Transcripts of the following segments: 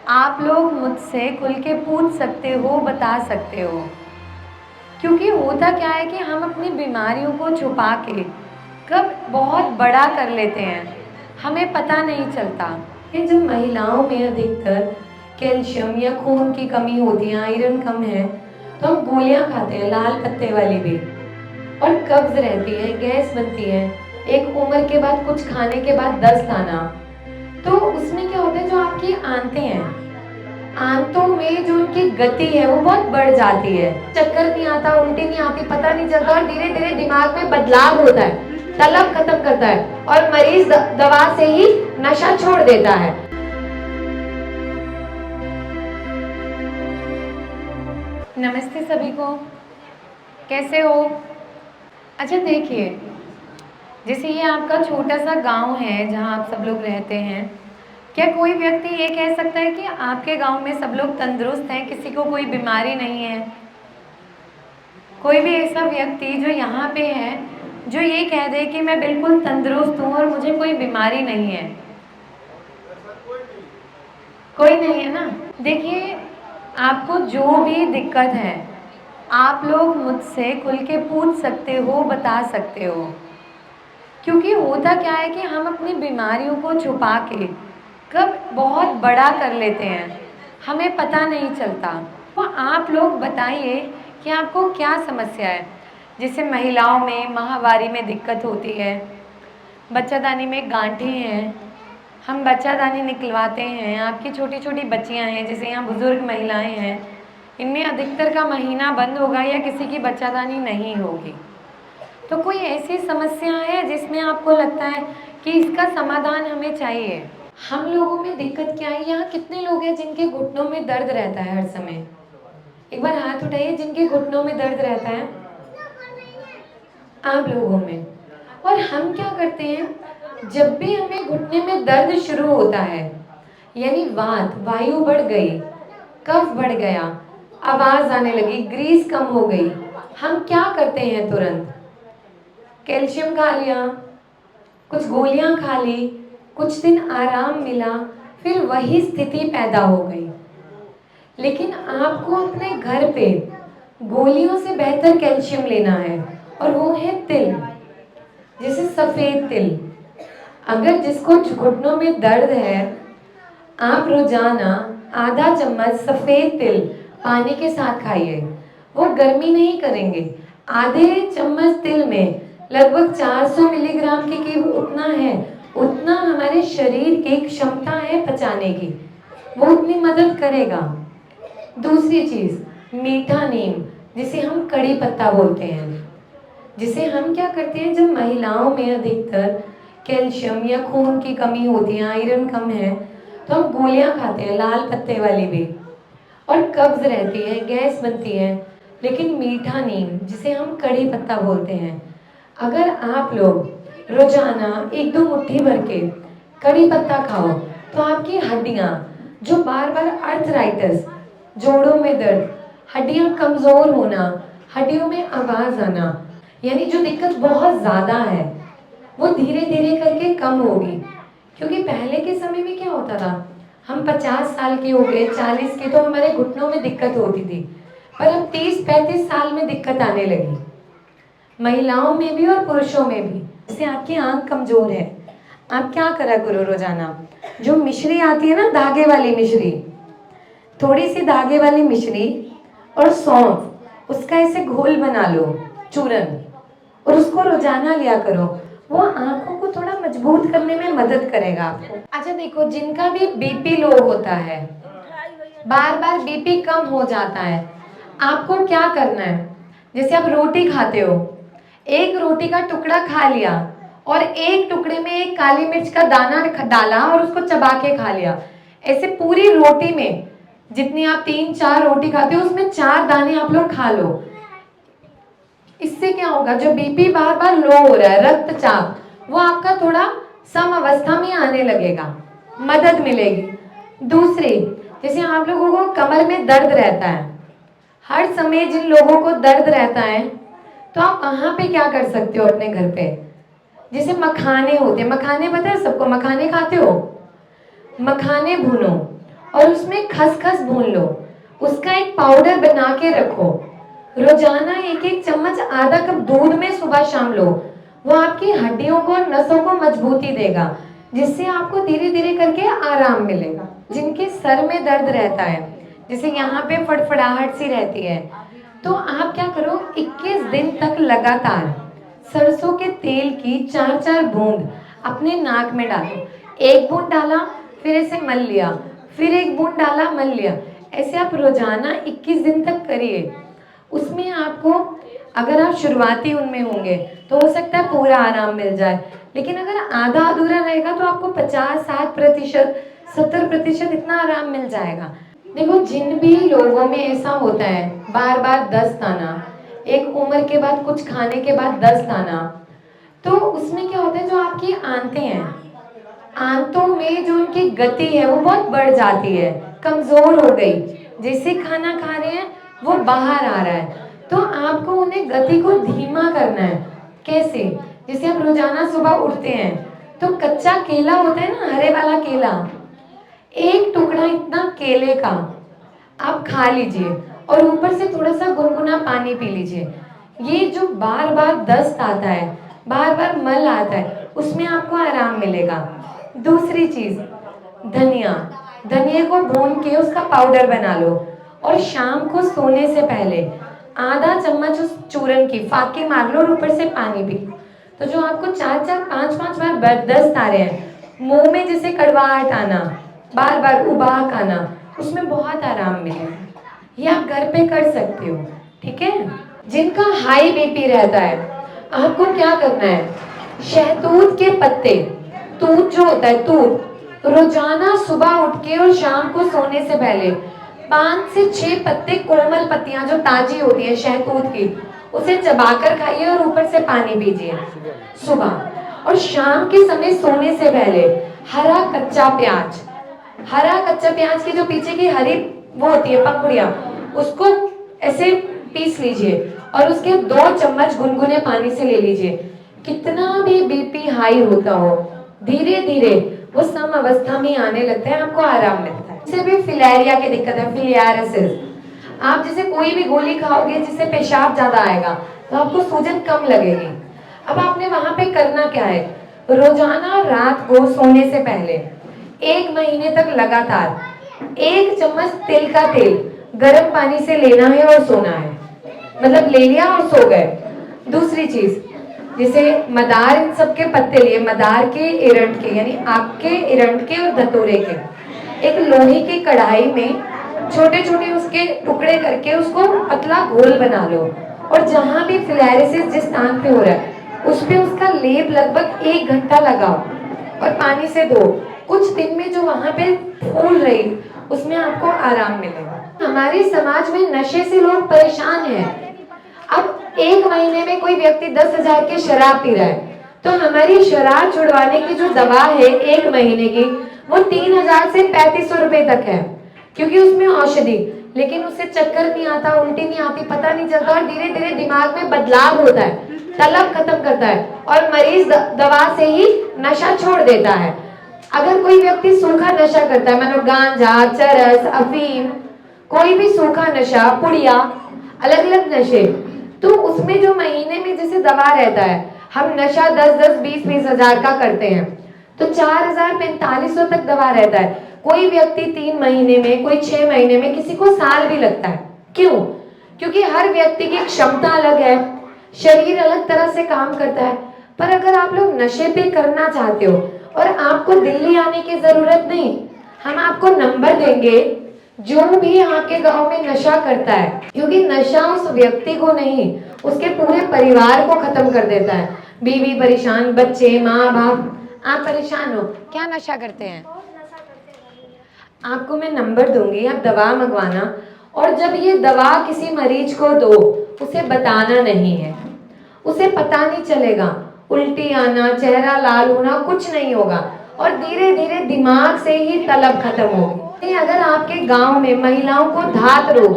आप लोग मुझसे खुल के पूछ सकते हो, बता सकते हो। क्योंकि होता क्या है कि हम अपनी बीमारियों को छुपा के कब बहुत बड़ा कर लेते हैं, हमें पता नहीं चलता। ये जब महिलाओं में अधिकतर कैल्शियम या खून की कमी होती है, आयरन कम है, तो हम गोलियां खाते हैं, लाल पत्ते वाली भी, और कब्ज रहती है, गैस बनती है, एक उम्र के बाद कुछ खाने के बाद दस्त आना। तो उसमें क्या होता है, जो आपकी आंतें हैं, आंतों में जो उनकी गति है वो बहुत बढ़ जाती है, चक्कर नहीं आता, उल्टी नहीं आती, पता नहीं चलता, और धीरे धीरे दिमाग में बदलाव होता है, तलब खत्म करता है और मरीज दवा से ही नशा छोड़ देता है। नमस्ते सभी को, कैसे हो? अच्छा देखिए, जैसे ये आपका छोटा सा गांव है जहां आप सब लोग रहते हैं, क्या कोई व्यक्ति ये कह सकता है कि आपके गांव में सब लोग तंदुरुस्त हैं, किसी को कोई बीमारी नहीं है? कोई भी ऐसा व्यक्ति जो यहाँ पे है जो ये कह दे कि मैं बिल्कुल तंदुरुस्त हूँ और मुझे कोई बीमारी नहीं है? कोई नहीं है ना। देखिए, आपको जो भी दिक्कत है आप लोग मुझसे खुल के पूछ सकते हो, बता सकते हो। क्योंकि होता क्या है कि हम अपनी बीमारियों को छुपा के कब बहुत बड़ा कर लेते हैं, हमें पता नहीं चलता। तो आप लोग बताइए कि आपको क्या समस्या है। जैसे महिलाओं में माहवारी में दिक्कत होती है, बच्चादानी में गांठें हैं, हम बच्चादानी निकलवाते हैं, आपकी छोटी छोटी बच्चियां हैं, जैसे यहाँ बुजुर्ग महिलाएं हैं, इनमें अधिकतर का महीना बंद होगा या किसी की बच्चादानी नहीं होगी। तो कोई ऐसी समस्या है जिसमें आपको लगता है कि इसका समाधान हमें चाहिए? हम लोगों में दिक्कत क्या है, यहाँ कितने लोग हैं जिनके घुटनों में दर्द रहता है हर समय? एक बार हाथ उठाइए जिनके घुटनों में दर्द रहता है। आप लोगों में। और हम क्या करते हैं, जब भी हमें घुटने में दर्द शुरू होता है, यानी वात वायु बढ़ गई, कफ बढ़ गया, आवाज आने लगी, ग्रीस कम हो गई, हम क्या करते हैं, तुरंत कैल्शियम खा लिया, कुछ गोलियां खा ली, कुछ दिन आराम मिला, फिर वही स्थिति पैदा हो गई। लेकिन आपको अपने घर पे गोलियों से बेहतर कैल्शियम लेना है, और वो है तिल, जैसे सफेद तिल। अगर जिसको घुटनों में दर्द है, आप रोजाना आधा चम्मच सफेद तिल पानी के साथ खाइए, वो गर्मी नहीं करेंगे। आधे चम्मच तिल में लगभग 400 मिलीग्राम की उतना है, उतना हमारे शरीर की क्षमता है पचाने की, वो उतनी मदद करेगा। दूसरी चीज, मीठा नीम, जिसे हम कड़ी पत्ता बोलते हैं, जिसे हम क्या करते हैं, जब महिलाओं में अधिकतर कैल्शियम या खून की कमी होती है, आयरन कम है, तो हम गोलियां खाते हैं, लाल पत्ते वाली भी, और कब्ज रहती है, गैस बनती है। लेकिन मीठा नीम, जिसे हम कड़ी पत्ता बोलते हैं, अगर आप लोग रोजाना 1-2 मुट्ठी भर के कड़ी पत्ता खाओ, तो आपकी हड्डियां, जो बार बार अर्थराइटिस, जोड़ों में दर्द, हड्डियां कमजोर होना, हड्डियों में आवाज आना, यानी जो दिक्कत बहुत ज्यादा है, वो धीरे धीरे करके कम होगी। क्योंकि पहले के समय में क्या होता था, हम 50 साल के हो गए, 40 के, तो हमारे घुटनों में दिक्कत होती थी, पर अब 30-35 साल में दिक्कत आने लगी, महिलाओं में भी और पुरुषों में भी। जैसे आपकी आंख कमजोर है, आप क्या करा करो, रोजाना जो मिश्री आती है ना, धागे वाली मिश्री, थोड़ी सी धागे वाली मिश्री और सौंफ, उसका ऐसे घोल बना लो, चूरन, और उसको रोजाना लिया करो, वो आंखों को थोड़ा मजबूत करने में मदद करेगा आपको। अच्छा देखो, जिनका भी बीपी लो होता है, बार बार बीपी कम हो जाता है, आपको क्या करना है, जैसे आप रोटी खाते हो, एक रोटी का टुकड़ा खा लिया और एक टुकड़े में एक काली मिर्च का दाना डाला और उसको चबा के खा लिया। ऐसे पूरी रोटी में जितनी आप 3-4 रोटी खाते हो, उसमें 4 दाने आप लोग खा लो। इससे क्या होगा, जो बीपी बार बार लो हो रहा है, रक्तचाप, वो आपका थोड़ा सम अवस्था में आने लगेगा, मदद मिलेगी। दूसरी, जैसे आप लोगों को कमर में दर्द रहता है, हर समय जिन लोगों को दर्द रहता है, तो आप वहां पे क्या कर सकते हो अपने घर पे, जैसे मखाने होते हैं, मखाने पता है सबको, मखाने खाते हो, मखाने भूनो और उसमें खसखस भून लो, उसका एक पाउडर बना के रखो। रोजाना एक एक चम्मच आधा कप दूध में सुबह शाम लो। वो आपकी हड्डियों को और नसों को मजबूती देगा, जिससे आपको धीरे धीरे करके आराम मिलेगा। जिनके सर में दर्द रहता है, जैसे यहाँ पे फड़फड़ाहट सी रहती है, तो आप क्या करो, 21 दिन तक लगातार सरसों के तेल की 4-4 बूंद अपने नाक में डालो। एक बूंद डाला, फिर ऐसे मल लिया, फिर एक बूंद डाला, मल लिया। ऐसे आप रोजाना 21 दिन तक करिए। उसमें आपको, अगर आप शुरुआती उनमें होंगे तो हो सकता है पूरा आराम मिल जाए, लेकिन अगर आधा अधूरा रहेगा तो आपको 50-60%, 70% इतना आराम मिल जाएगा। देखो, जिन भी लोगों में ऐसा होता है बार बार दस्त आना, एक उम्र के बाद कुछ खाने के बाद दस्त आना, तो उसमें क्या होता है, जो आपकी आंतें हैं, आंतों में जो उनकी गति है वो बहुत बढ़ जाती है, कमजोर हो गई। जैसे खाना खा रहे हैं वो बाहर आ रहा है, तो आपको उन्हें गति को धीमा करना है। कैसे? जैसे आप रोजाना सुबह उठते हैं तो कच्चा केला होता है ना, हरे वाला केला, एक टुकड़ा इतना केले का आप खा लीजिए और ऊपर से थोड़ा सा गुनगुना पानी पी लीजिए। ये जो बार बार दस्त आता है, बार बार मल आता है, उसमें आपको आराम मिलेगा। दूसरी चीज, धनिया, धनिया को भून के उसका पाउडर बना लो और शाम को सोने से पहले आधा चम्मच उस चूरन की फाकी मार लो और ऊपर से पानी पी। तो जो आपको 4-4, 5-5 बार दस्त आ रहे हैं, मुंह में जैसे कड़वाहट आना, बार बार उबाक आना, उसमें बहुत आराम मिलेगा। ये आप घर पे कर सकते हो, ठीक है। जिनका हाई बीपी रहता है, आपको क्या करना है, शहतूत के पत्ते, तूत जो होता है तूत, रोजाना सुबह उठ के और शाम को सोने से पहले 5 से 6 पत्ते, कोमल पत्तियां जो ताजी होती है शहतूत की, उसे चबाकर खाइए और ऊपर से पानी पीजिए सुबह। और शाम के समय सोने से पहले हरा कच्चा प्याज, हरा कच्चा प्याज की जो पीछे की हरी वो होती है पंखुड़ियां, उसको ऐसे पीस लीजिए और उसके 2 चम्मच गुनगुने पानी से ले लीजिए। कितना भी बीपी हाई होता हो, धीरे धीरे वो सम अवस्था में आने लगता है, आपको आराम मिलता है। इससे भी फिलेरिया की दिक्कत है, फिलियारिसिस, आप जैसे कोई भी गोली खाओगे जिससे पेशाब ज्यादा आएगा तो आपको सूजन कम लगेगी। अब आपने वहां पे करना क्या है, रोजाना रात को सोने से पहले 1 महीने तक लगातार 1 चम्मच तिल का तेल गर्म पानी से लेना है और सोना है। मतलब ले लिया और सो गए। दूसरी चीज, जैसे मदार, इन सब के पत्ते लिए, मदार के, एरंड के, यानी आक के, एरंड के और धतूरे के, एक लोहे की कढ़ाई में छोटे छोटे उसके टुकड़े करके उसको पतला घोल बना लो और जहां भी फिलेरिसिस जिस स्थान पे हो रहा है उस पे उसका लेप लगभग 1 घंटा लगाओ और पानी से धो। कुछ दिन में जो वहां पे फूल रही, उसमें आपको आराम मिलेगा। हमारे समाज में नशे से लोग परेशान हैं। अब 1 महीने में कोई व्यक्ति 10,000 की शराब पी रहा है, तो हमारी शराब छुड़वाने की जो दवा है 1 महीने की, वो 3,000 से 3,500 रुपए तक है, क्योंकि उसमें औषधि, लेकिन उससे चक्कर नहीं आता, उल्टी नहीं आती, पता नहीं चलता और धीरे धीरे दिमाग में बदलाव होता है, तलब खत्म करता है और मरीज दवा से ही नशा छोड़ देता है। अगर कोई व्यक्ति सूखा नशा करता है, मानो गांजा, चरस, अफीम, कोई भी सूखा नशा, पुड़िया, अलग अलग नशे, तो उसमें जो महीने में जैसे दवा रहता है, हम नशा 10-10, 20-20 हजार का करते हैं, तो 4,000-4,500 तक दवा रहता है। कोई व्यक्ति 3 महीने में, कोई 6 महीने में, किसी को साल भी लगता है। क्यों? क्योंकि हर व्यक्ति की क्षमता अलग है, शरीर अलग तरह से काम करता है। पर अगर आप लोग नशे पे करना चाहते हो, और आपको दिल्ली आने की जरूरत नहीं, हम आपको नंबर देंगे जो भी आपके गांव में नशा करता है, क्योंकि नशा उस व्यक्ति को नहीं, उसके पूरे परिवार को खत्म कर देता है। बीवी परेशान, बच्चे, माँ बाप, आप परेशान हो। क्या नशा करते हैं? आपको मैं नंबर दूंगी, आप दवा मंगवाना, और जब ये दवा किसी मरीज को दो, उसे बताना नहीं है, उसे पता नहीं चलेगा, उल्टी आना, चेहरा लाल होना कुछ नहीं होगा और धीरे धीरे दिमाग से ही तलब खत्म होगी। अगर आपके गांव में महिलाओं को धात रोग,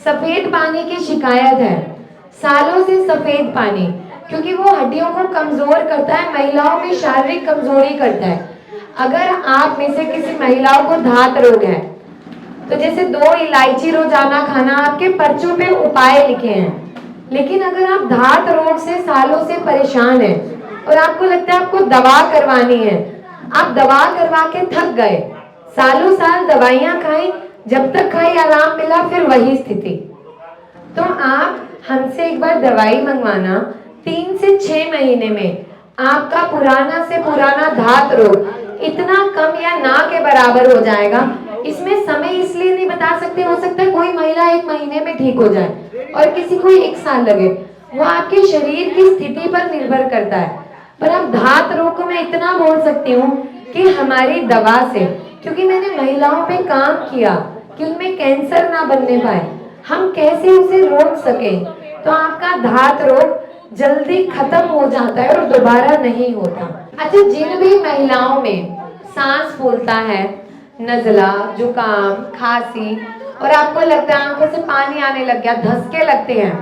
सफेद पानी की शिकायत है, सालों से सफेद पानी, क्योंकि वो हड्डियों को कमजोर करता है, महिलाओं में शारीरिक कमजोरी करता है। अगर आप में से किसी महिलाओं को धात रोग है, तो जैसे 2 इलायची रोजाना खाना आपके पर्चों पे उपाय लिखे हैं, लेकिन अगर आप धात रोग से सालों से परेशान हैं और आपको लगता है आपको दवा करवानी है, आप दवा करवा के थक गए, सालों साल दवाइयां खाई, जब तक खाई आराम मिला फिर वही स्थिति, तो आप हमसे एक बार दवाई मंगवाना, 3 से 6 महीने में आपका पुराना से पुराना धात रोग इतना कम या ना के बराबर हो जाएगा। इसमें समय इसलिए नहीं बता सकते, हो सकता है कोई महिला 1 महीने में ठीक हो जाए और किसी को 1 साल लगे, वो आपके शरीर की स्थिति पर निर्भर करता है। पर अब धात रोग को मैं इतना बोल सकती हूँ कि हमारी दवा से, क्योंकि मैंने महिलाओं पे काम किया कि उनमें कैंसर ना बनने पाए, हम कैसे उसे रोक सके, तो आपका धात रोग जल्दी खत्म हो जाता है और दोबारा नहीं होता। अच्छा, जिन भी महिलाओं में सांस फूलता है, नजला, जुकाम, खांसी और आपको लगता है आंखों से पानी आने लग गया, धसके लगते हैं,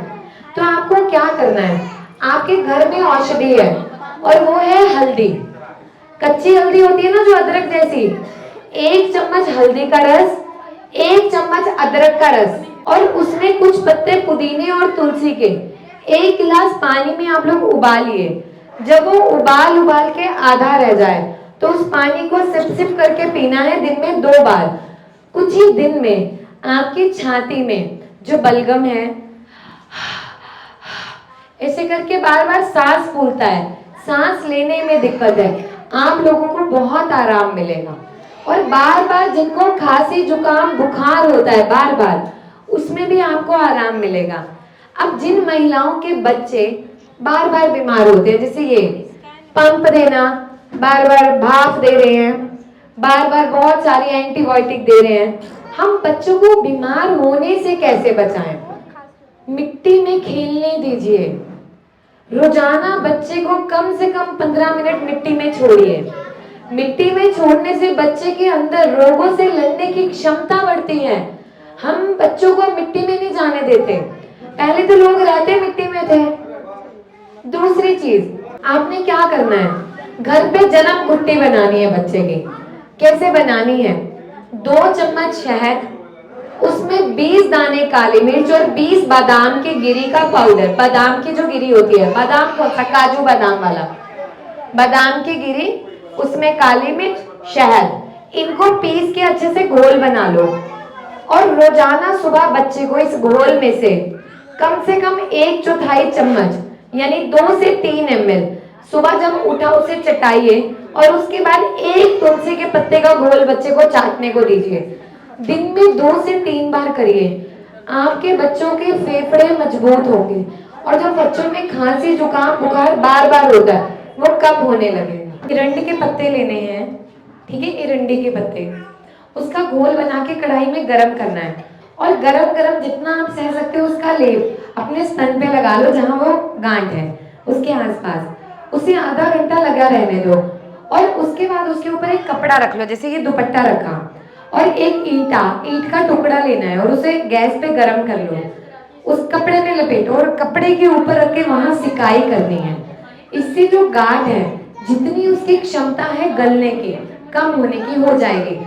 तो आपको क्या करना है, आपके घर में औषधि है और वो है हल्दी। कच्ची हल्दी होती है ना जो अदरक जैसी, 1 चम्मच हल्दी का रस, 1 चम्मच अदरक का रस और उसमें कुछ पत्ते पुदीने और तुलसी के, 1 गिलास पानी में आप लोग उबालिए। जब वो उबाल के आधा रह जाए तो उस पानी को सिप सिप करके पीना है, दिन में 2 बार। कुछ ही दिन में आपकी छाती में जो बलगम है, ऐसे करके बार बार सांस फूलता है, सांस लेने में दिक्कत है, आप लोगों को बहुत आराम मिलेगा। और बार बार जिनको खांसी जुकाम बुखार होता है बार बार, उसमें भी आपको आराम मिलेगा। अब जिन महिलाओं के बच्चे बार बार बीमार होते हैं, जैसे ये पंप देना, बार बार भाप दे रहे हैं, बार बार बहुत सारी एंटीबायोटिक दे रहे हैं, हम बच्चों को बीमार होने से कैसे बचाएं? मिट्टी में खेलने दीजिए, रोजाना बच्चे को कम से कम 15 मिनट मिट्टी में छोड़िए। मिट्टी में छोड़ने से बच्चे के अंदर रोगों से लड़ने की क्षमता बढ़ती है। हम बच्चों को मिट्टी में नहीं जाने देते, पहले तो लोग रहते मिट्टी में थे। दूसरी चीज, आपने क्या करना है, घर पे जन्म घुट्टी बनानी है बच्चे की। कैसे बनानी है, 2 चम्मच शहद, उसमें 20 दाने काली मिर्च और 20 बादाम की गिरी का पाउडर, बादाम की जो गिरी होती है, बादाम कौन सा, काजू बादाम वाला, बादाम की गिरी, उसमें काली मिर्च, शहद, इनको पीस के अच्छे से घोल बना लो और रोजाना सुबह बच्चे को इस घोल में से कम 1/4 चम्मच यानी 2 से 3 ml सुबह जब उठा उसे चटाइए और उसके बाद 1 तुलसी के पत्ते का घोल बच्चे को चाटने को दीजिए। दिन में 2 से 3 बार करिए, आपके बच्चों के फेफड़े मजबूत होंगे और जो बच्चों में खांसी जुकाम बुखार बार बार होता है वो कम होने लगेगा। एरंडी के पत्ते लेने हैं, ठीक है, एरंडी के पत्ते, उसका घोल बना के कढ़ाई में गरम करना है और गरम गरम जितना आप सह सकते हो उसका लेप अपने स्तन पे लगा लो, जहां वो गांठ है उसके आसपास, उसे आधा घंटा लगा रहने दो और उसके बाद उसके ऊपर एक कपड़ा रख लो, जैसे ये दुपट्टा रखा, और एक ईंट का टुकड़ा लेना है और उसे गैस पे गरम कर लो, उस कपड़े में लपेटो और कपड़े के ऊपर रख के वहां सिकाई करनी है। इससे जो गांठ है जितनी उसकी क्षमता है गलने की, कम होने की, हो जाएगी।